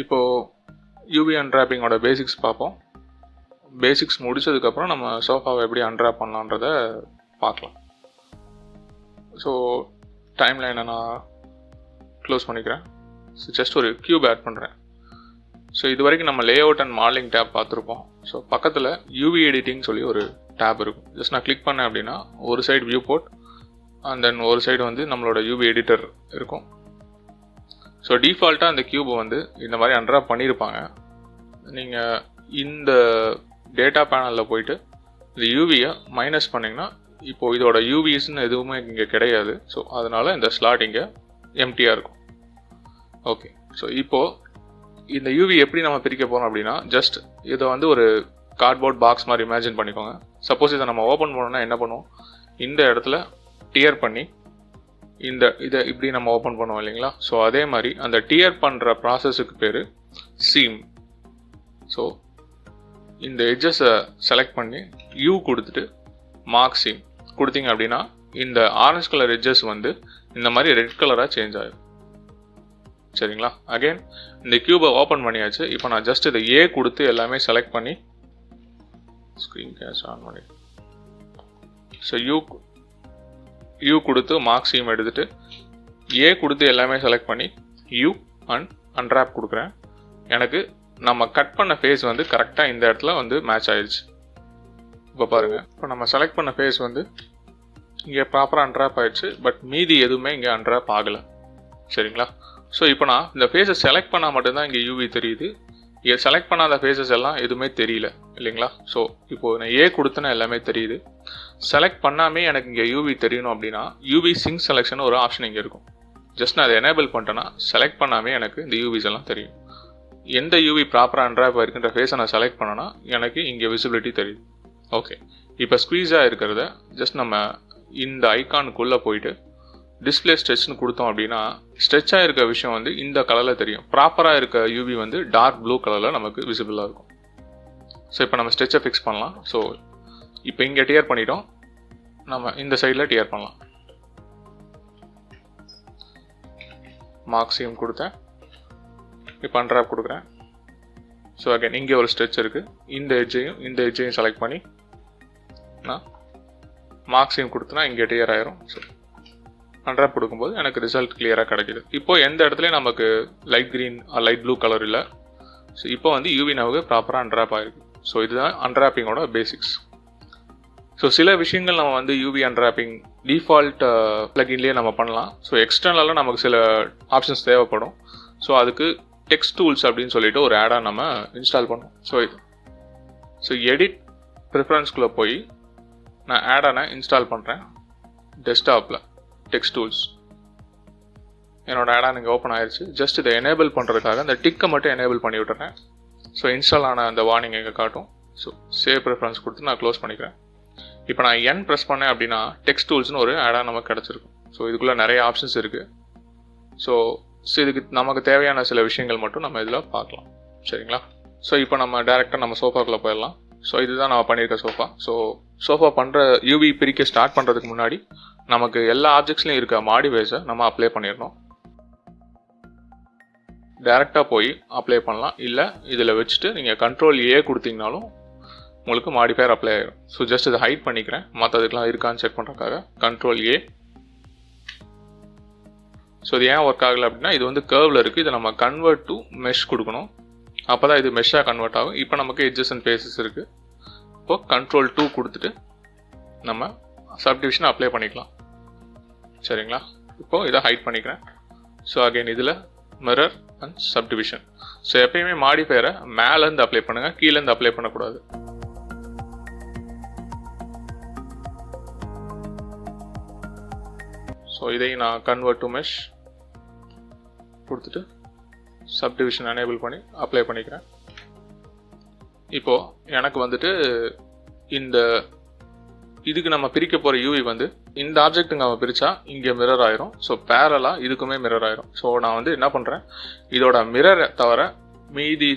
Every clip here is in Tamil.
இப்போது யூவி அன்ராப்பிங்கோட பேசிக்ஸ் பார்ப்போம். பேசிக்ஸ் முடிச்சதுக்கப்புறம் நம்ம சோஃபாவை எப்படி அன்ராப் பண்ணலான்றதை பார்க்கலாம். ஸோ டைம் லைனை நான் க்ளோஸ் பண்ணிக்கிறேன். ஸோ ஜஸ்ட் ஒரு க்யூப் ஆட் பண்ணுறேன். ஸோ இது வரைக்கும் நம்ம லேஅவுட் அண்ட் மாடலிங் டேப் பார்த்துருப்போம். ஸோ பக்கத்தில் யூவி எடிட்டிங் சொல்லி ஒரு டேப் இருக்கும். ஜஸ்ட் நான் கிளிக் பண்ணேன் அப்படின்னா ஒரு side viewport and then ஒரு சைடு வந்து நம்மளோட யூவி எடிட்டர் இருக்கும். ஸோ டிஃபால்ட்டாக அந்த க்யூபை வந்து இந்த மாதிரி அன்ராப் பண்ணியிருப்பாங்க. நீங்கள் இந்த டேட்டா பேனலில் போயிட்டு இந்த யூவியை மைனஸ் பண்ணிங்கன்னா இப்போது இதோட யூவிஸ்ன்னு எதுவுமே இங்கே கிடையாது. ஸோ அதனால் இந்த ஸ்லாட் இங்கே எம்டியாக இருக்கும். ஓகே, ஸோ இப்போது இந்த யூவி எப்படி நம்ம பிரிக்க போகிறோம் அப்படின்னா ஜஸ்ட் இதை வந்து ஒரு கார்ட்போர்ட் பாக்ஸ் மாதிரி இமேஜின் பண்ணிக்கோங்க. சப்போஸ் இதை நம்ம ஓப்பன் பண்ணோன்னா என்ன பண்ணுவோம், இந்த இடத்துல டியர் பண்ணி இதை இப்படி நம்ம ஓப்பன் பண்ணுவோம் இல்லைங்களா. ஸோ அதே மாதிரி அந்த டியர் பண்ணுற ப்ராசஸுக்கு பேர் சீம். ஸோ இந்த எட்ஜஸை செலக்ட் பண்ணி யூ கொடுத்துட்டு மார்க் சீம் கொடுத்தீங்க அப்படின்னா இந்த ஆரஞ்சு கலர் எட்ஜஸ் வந்து இந்த மாதிரி ரெட் கலராக சேஞ்ச் ஆகும். சரிங்களா. அகெயின் இந்த கியூபை ஓப்பன் பண்ணியாச்சு. இப்போ நான் ஜஸ்ட் இதை ஏ கொடுத்து எல்லாமே செலக்ட் பண்ணி ஸ்க்ரீன் கேஷ் ஆன் பண்ணி ஸோ யூ கொடுத்து மார்க் சீம் எடுத்துட்டு ஏ கொடுத்து எல்லாமே செலக்ட் பண்ணி யூ அண்ட் அன்ராப் கொடுக்குறேன். எனக்கு நம்ம கட் பண்ண ஃபேஸ் வந்து கரெக்டாக இந்த இடத்துல வந்து மேட்ச் ஆயிடுச்சு. இப்போ பாருங்கள், இப்போ நம்ம செலக்ட் பண்ண ஃபேஸ் வந்து இங்கே ப்ராப்பராக அன்ராப் ஆயிடுச்சு. பட் மீதி எதுவுமே இங்கே அன்ராப் ஆகலை. சரிங்களா. ஸோ இப்போ நான் இந்த ஃபேஸை செலக்ட் பண்ணால் மட்டும்தான் இங்கே யூவி தெரியுது. இங்கே செலக்ட் பண்ணாத ஃபேஸஸ் எல்லாம் எதுவுமே தெரியல இல்லைங்களா. ஸோ இப்போது நான் ஏ கொடுத்தனா எல்லாமே தெரியுது. செலக்ட் பண்ணாமே எனக்கு இங்கே யூவி தெரியணும் அப்படின்னா யூவி சிங்க் செலெக்ஷன் ஒரு ஆப்ஷன் இங்கே இருக்கும். ஜஸ்ட் நான் அதை எனேபிள் பண்ணிட்டேன்னா செலக்ட் பண்ணாமே எனக்கு இந்த யூவிஸ் எல்லாம் தெரியும். எந்த யூவி ப்ராப்பராக அன்ராப் ஆகிருக்கின்ற ஃபேஸை நான் செலக்ட் பண்ணேன்னா எனக்கு இங்கே விசிபிலிட்டி தெரியுது. ஓகே, இப்போ ஸ்க்வீஸாக இருக்கிறத ஜஸ்ட் நம்ம இந்த ஐக்கானுக்குள்ளே போயிட்டு டிஸ்பிளே ஸ்ட்ரெச்னு கொடுத்தோம் அப்படின்னா ஸ்ட்ரெச்சாக இருக்க விஷயம் வந்து இந்த கலரில் தெரியும். ப்ராப்பராக இருக்க யூவி வந்து டார்க் ப்ளூ கலரில் நமக்கு விசிபிளாக இருக்கும். ஸோ இப்போ நம்ம ஸ்ட்ரெச்சை ஃபிக்ஸ் பண்ணலாம். ஸோ இப்போ இங்கே டியர் பண்ணிட்டோம், நம்ம இந்த சைடில் டியர் பண்ணலாம். மார்க் சீம் கொடுத்தேன், இப்போ அன்ராப் கொடுக்குறேன். ஸோ அகைன் இங்கே ஒரு ஸ்ட்ரெச் இருக்குது. இந்த எட்ஜையும் செலக்ட் பண்ணி நான் மார்க் சீம் கொடுத்தனா இங்கே டியர் ஆயிரும். ஸோ அன்ராப் கொடுக்கும்போது எனக்கு ரிசல்ட் கிளியராக கிடைக்கிது. இப்போது எந்த இடத்துலையும் நமக்கு light green light blue colour இல்லை. ஸோ இப்போ வந்து யூவி நமக்கு ப்ராப்பராக அன்ராப் ஆகிருக்கு. ஸோ இதுதான் அன்ராப்பிங்கோட பேசிக்ஸ். ஸோ சில விஷயங்கள் நம்ம வந்து யூவி அன்ராப்பிங் டிஃபால்ட் பிளகின்லேயே நம்ம பண்ணலாம். ஸோ எக்ஸ்டர்னலாக நமக்கு சில ஆப்ஷன்ஸ் தேவைப்படும். ஸோ அதுக்கு டெக்ஸ்ட் டூல்ஸ் அப்படின்னு சொல்லிட்டு ஒரு ஆடாக நம்ம இன்ஸ்டால் பண்ணோம். ஸோ எடிட் ப்ரிஃபரன்ஸ்குள்ளே போய் நான் ஆடானை இன்ஸ்டால் பண்ணுறேன். டெஸ்க்டாப்பில் டெக்ஸ்ட் டூல்ஸ் என்னோட ஆடான் இங்கே ஓப்பன் ஆயிடுச்சு. ஜஸ்ட் இதை எனேபிள் பண்ணுறதுக்காக அந்த டிக்கை மட்டும் எனேபிள் பண்ணி விட்டுறேன். ஸோ இன்ஸ்டால் ஆன அந்த வார்னிங் இங்கே காட்டும். ஸோ சேவ் ப்ரிஃபரன்ஸ் கொடுத்து நான் க்ளோஸ் பண்ணிக்கிறேன். இப்போ நான் என் ப்ரெஸ் பண்ணேன் அப்படின்னா டெக்ஸ்ட் டூல்ஸ்னு ஒரு ஆடான் நமக்கு கிடச்சிருக்கும். ஸோ இதுக்குள்ளே நிறைய ஆப்ஷன்ஸ் இருக்குது. ஸோ இதுக்கு நமக்கு தேவையான சில விஷயங்கள் மட்டும் நம்ம இதில் பார்க்கலாம். சரிங்களா. ஸோ இப்போ நம்ம டேரெக்டாக நம்ம சோஃபாக்குள்ளே போயிடலாம். ஸோ இதுதான் நம்ம பண்ணியிருக்க சோஃபா. ஸோ சோஃபா பண்ணுற யூவி பிரிக்க ஸ்டார்ட் பண்ணுறதுக்கு முன்னாடி நமக்கு எல்லா ஆப்ஜெக்ட்ஸ்லையும் இருக்க மாடிஃபைஸை நம்ம அப்ளை பண்ணிடணும். டேரெக்டாக போய் அப்ளை பண்ணலாம். இல்லை இதில் வச்சுட்டு நீங்கள் கண்ட்ரோல் ஏ கொடுத்தீங்கனாலும் உங்களுக்கு மாடிஃபையர் அப்ளை ஆகிடும். ஸோ ஜஸ்ட் இதை ஹைட் பண்ணிக்கிறேன். மற்றதுக்கெலாம் இருக்கான்னு செக் பண்ணுறதுக்காக கண்ட்ரோல் ஏ. ஸோ இது ஏன் ஒர்க் ஆகலை அப்படின்னா இது வந்து கர்வில் இருக்குது. இதை நம்ம கன்வெர்ட் டு மெஷ் கொடுக்கணும். அப்போ தான் இது மெஷ்ஷாக கன்வெர்ட் ஆகும். இப்போ நமக்கு எட்ஜஸ் அண்ட் ஃபேஸஸ் இருக்குது. இப்போது கண்ட்ரோல் 2 கொடுத்துட்டு நம்ம சப்டிவிஷன் அப்ளை பண்ணிக்கலாம். சரிங்களா. இப்போது இதை ஹைட் பண்ணிக்கிறேன். ஸோ அகைன் இதில் மிரர் அண்ட் சப்டிவிஷன். ஸோ எப்பயுமே மாடிஃபையரை மேலேருந்து அப்ளை பண்ணுங்கள், கீழேருந்து அப்ளை பண்ணக்கூடாது. ஸோ இதையும் நான் கன்வெர்ட் டு மெஷ் கொடுத்துட்டு சப்டிவிஷன் எனேபிள் பண்ணி அப்ளை பண்ணிக்கிறேன். இப்போது எனக்கு வந்துட்டு இதுக்கு நம்ம பிரிக்க போகிற யூவி வந்து இந்த ஆப்ஜெக்ட்டுங்க நம்ம பிரித்தா இங்கே மிரர் ஆயிரும். ஸோ பேரலாக இதுக்குமே மிரர் ஆயிரும். ஸோ நான் வந்து என்ன பண்ணுறேன், இதோட மிரரை தவிர மீதி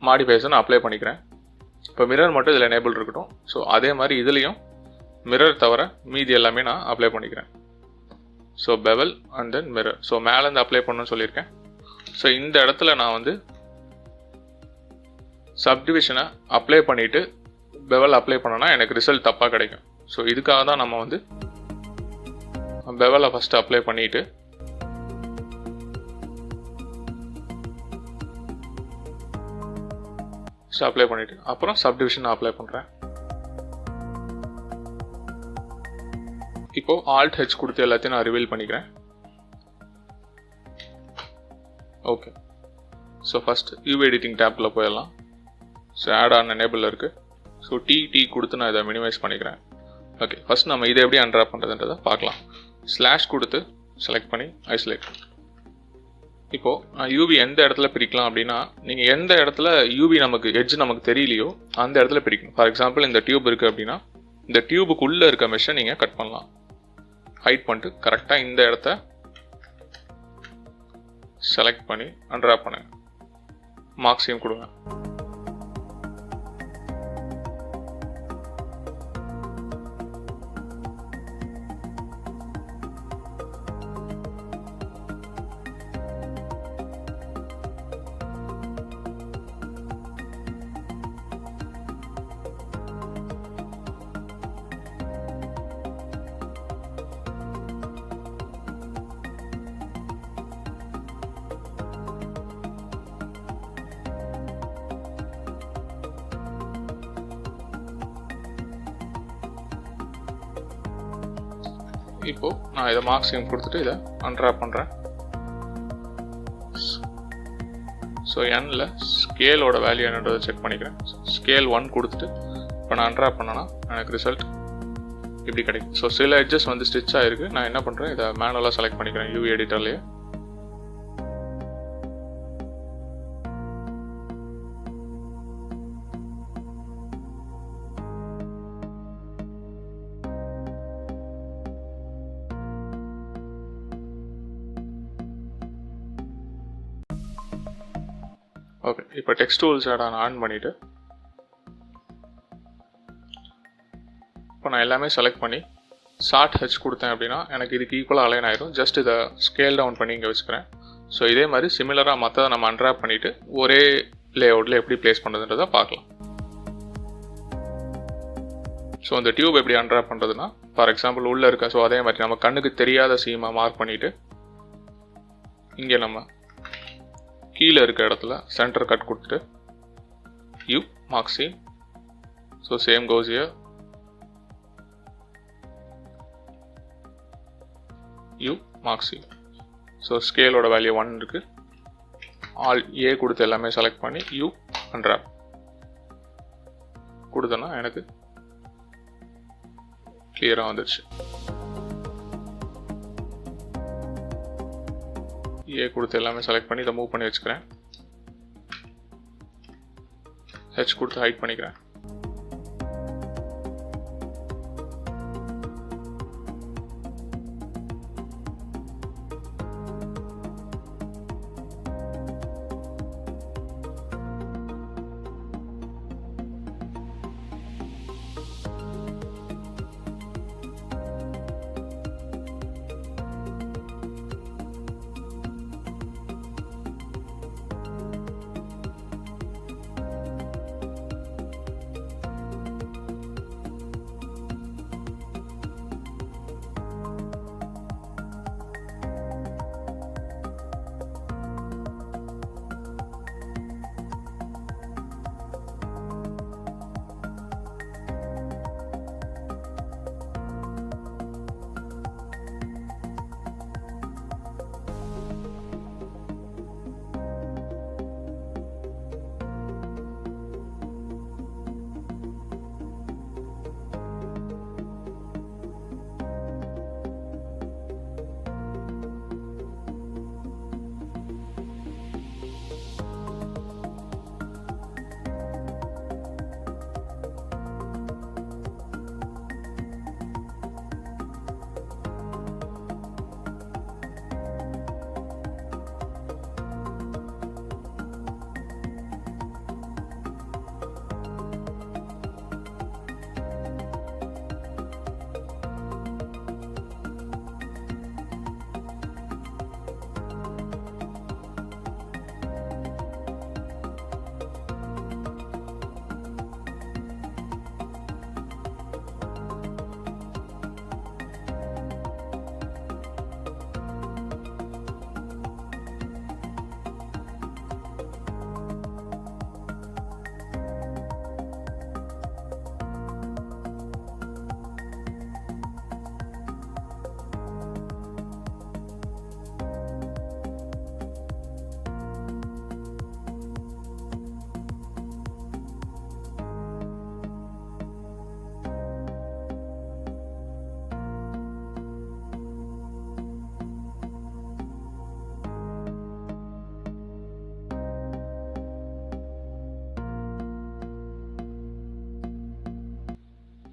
மாடிஃபைஸை நான் அப்ளை பண்ணிக்கிறேன். இப்போ மிரர் மட்டும் இதில் எனேபிள் இருக்கட்டும். ஸோ அதே மாதிரி இதுலேயும் மிரர் தவிர மீதி எல்லாமே நான் அப்ளை பண்ணிக்கிறேன். So bevel and then mirror. So மேலேருந்து அப்ளை பண்ணணும்னு சொல்லியிருக்கேன். ஸோ இந்த இடத்துல நான் வந்து சப்டிவிஷனை அப்ளை பண்ணிவிட்டு பெவல் அப்ளை பண்ணோன்னா எனக்கு ரிசல்ட் தப்பாக கிடைக்கும். ஸோ இதுக்காக தான் நம்ம வந்து பெவலை ஃபஸ்ட்டு அப்ளை பண்ணிவிட்டு அப்ளை பண்ணிவிட்டு அப்புறம் சப்டிவிஷன் அப்ளை பண்ணுறேன். இப்போது ஆல்ட் ஹெச் கொடுத்து எல்லாத்தையும் நான் ரிவீல் பண்ணிக்கிறேன். Okay, so first UV editing டேப்பில் போயிடலாம். ஸோ ஆட் ஆன் எனேபிள் இருக்குது. ஸோ டி கொடுத்து நான் இதை மினிமைஸ் பண்ணிக்கிறேன். ஓகே, ஃபஸ்ட் நம்ம இதை எப்படி அன்ட்ராப் பண்ணுறதுன்றதை பார்க்கலாம். ஸ்லாஷ் கொடுத்து செலக்ட் பண்ணி ஐசோலேட். இப்போது நான் யூவி எந்த இடத்துல பிரிக்கலாம் அப்படின்னா, நீங்கள் எந்த இடத்துல யூவி நமக்கு எட்ஜ் நமக்கு தெரியலையோ அந்த இடத்துல பிரிக்கணும். ஃபார் எக்ஸாம்பிள் இந்த டியூப் இருக்குது அப்படின்னா இந்த டியூபுக்குள்ளே இருக்க மெஷ்ஷை நீங்கள் கட் பண்ணலாம். ஹைட் பண்ணிட்டு கரெக்டாக இந்த இடத்த செலக்ட் பண்ணி அன்ட்ராப் பண்ணுங்க. மார்க்ஸையும் கொடுங்க. இப்போது நான் இதை மார்க்ஸையும் கொடுத்துட்டு இதை அன்ட்ராப் பண்ணுறேன். ஸோ எண்ணில் ஸ்கேலோட வேல்யூ என்னன்றதை செக் பண்ணிக்கிறேன். ஸ்கேல் 1 கொடுத்துட்டு இப்போ நான் அன்ட்ராப் பண்ணேன்னா எனக்கு ரிசல்ட் இப்படி கிடைக்கும். ஸோ சில எட்ஜஸ் வந்து ஸ்டிச் ஆகிருக்கு. நான் என்ன பண்ணுறேன், இதை மேனுவலாக செலக்ட் பண்ணிக்கிறேன் யூவி எடிட்டர்லேயே. ஓகே, இப்போ டெக்ஸ்ட் டூல்ஸ் நான் ஆன் பண்ணிவிட்டு இப்போ நான் எல்லாமே செலக்ட் பண்ணி ஷார்ட் ஹெச் கொடுத்தேன் அப்படின்னா எனக்கு இதுக்கு ஈக்குவலாக அலைன் ஆகிடும். ஜஸ்ட் இதை ஸ்கேல் டவுன் பண்ணி இங்கே வச்சுக்கிறேன். ஸோ இதே மாதிரி சிமிலராக மற்றதை நம்ம அன்ட்ராப் பண்ணிவிட்டு ஒரே லேஅவுட்டில் எப்படி ப்ளேஸ் பண்ணுறதுன்றதை பார்க்கலாம். ஸோ இந்த டியூப் எப்படி அன்ட்ராப் பண்ணுறதுன்னா, ஃபார் எக்ஸாம்பிள் உள்ளே இருக்க, ஸோ அதே மாதிரி நம்ம கண்ணுக்கு தெரியாத சீமை மார்க் பண்ணிவிட்டு இங்கே நம்ம கீழே இருக்க இடத்துல சென்டர் கட் கொடுத்துட்டு U mark seam. So same goes here. U mark seam. So ஸ்கேலோட வேல்யூ 1 இருக்குது. ஆல் ஏ கொடுத்து எல்லாமே செலக்ட் பண்ணி யூ அன்ட்ராப் கொடுத்தோன்னா எனக்கு கிளியராக வந்துடுச்சு. ஏ கொடுத்து எல்லாமே செலக்ட் பண்ணி இதை மூவ் பண்ணி வச்சுக்கிறேன். ஹெச் கொடுத்து ஹைட் பண்ணிக்கிறேன்.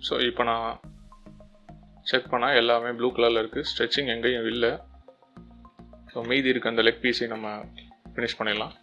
ஸோ இப்போ நான் செக் பண்ணால் எல்லாமே ப்ளூ கலரில் இருக்குது, ஸ்ட்ரெச்சிங் எங்கேயும் இல்லை. ஸோ மீதி இருக்க அந்த லெக் பீஸை நம்ம ஃபினிஷ் பண்ணிடலாம்.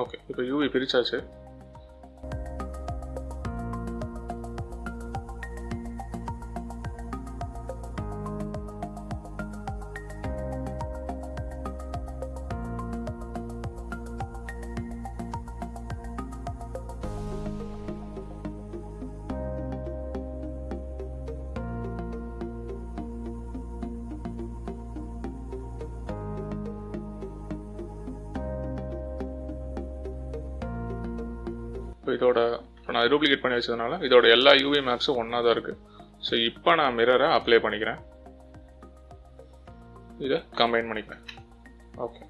ஓகே, இப்போ யூவி பிரிச்சாச்சு. இதோட இப்போ நான் டூப்ளிகேட் பண்ணி வச்சதுனால இதோட எல்லா யூவி மேக்ஸும் ஒன்றா தான் இருக்குது. ஸோ இப்போ நான் மிரரை அப்ளை பண்ணிக்கிறேன், இதை கம்பைன் பண்ணிக்கிறேன். ஓகே,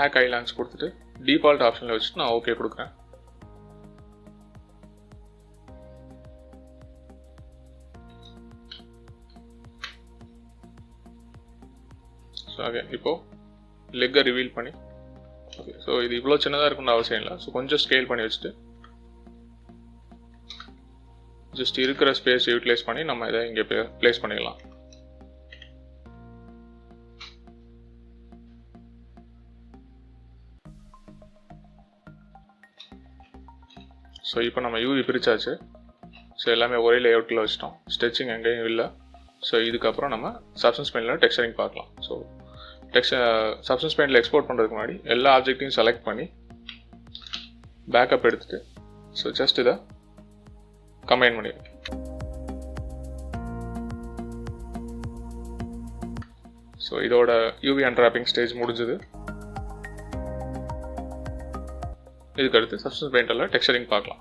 ஹேக் ஐலாண்ட்ஸ் கொடுத்துட்டு டிஃபால்ட் ஆப்ஷனில் வச்சுட்டு நான் ஓகே கொடுக்குறேன். ஸோ ஓகே, இப்போது லெக்கை ரிவீல் பண்ணி ஓகே. ஸோ இது இவ்வளோ சின்னதாக இருக்குன்னு அவசியம் இல்லை. ஸோ கொஞ்சம் ஸ்கேல் பண்ணி வச்சுட்டு ஜஸ்ட் இருக்கிற ஸ்பேஸ் யூட்டிலைஸ் பண்ணி நம்ம இதை இங்கே ப்ளேஸ் பண்ணிடலாம். ஸோ இப்போ நம்ம யூவி பிரிச்சாச்சு. ஸோ எல்லாமே ஒரே லேஅவுட்டில் வச்சிட்டோம், ஸ்ட்ரெச்சிங் எங்கேயும் இல்லை. ஸோ இதுக்கப்புறம் நம்ம சப்ஸ்டன்ஸ் பெயிண்டில் டெக்ஸ்சரிங் பார்க்கலாம். ஸோ சப்ஸ்டன்ஸ் பெயிண்டில் எக்ஸ்போர்ட் பண்ணுறதுக்கு முன்னாடி எல்லா ஆப்ஜெக்ட்டையும் செலக்ட் பண்ணி பேக்கப் எடுத்துகிட்டு ஸோ ஜஸ்ட் இதை கம்பைன் பண்ணிடுவோம். ஸோ இதோட யூவி அன்ராப்பிங் ஸ்டேஜ் முடிஞ்சது. இதுக்கடுத்து சப்ஸ்டன்ஸ் பெயிண்டில் டெக்ஸ்சரிங் பார்க்கலாம்.